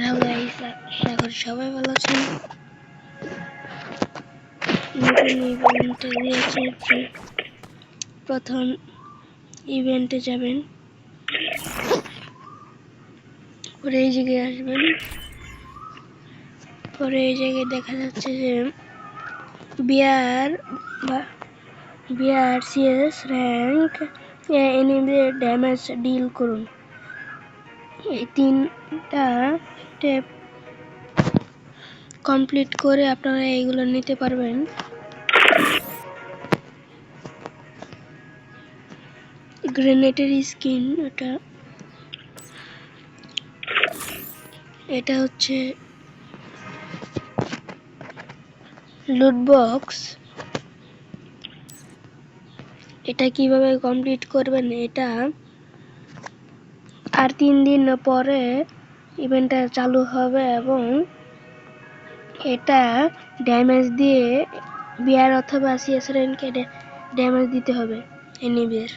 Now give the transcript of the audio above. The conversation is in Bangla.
হ্যালো গাইস, আশা করি সবাই ভালো আছেন। নতুন ইভেন্টে দিয়েছে, প্রথম ইভেন্টে যাবেন, পরে এই জায়গায় আসবেন, পরে এই জায়গায় দেখা যাচ্ছে যে বিআর সিএস র্যাঙ্ক এনিমিদের ড্যামেজ ডিল করুন। এই তিনটা স্টেপ কমপ্লিট করে আপনারা এইগুলো নিতে পারবেন। গ্রেনেডের স্কিন, এটা হচ্ছে লুট বক্স। এটা কিভাবে কমপ্লিট করবেন, এটা আর 3 দিন পরে ইভেন্টটা চালু হবে এবং এটা ড্যামেজ দিয়ে বিআর অথবা সিএস র্যাঙ্কে ড্যামেজ দিতে হবে এনিমিদের।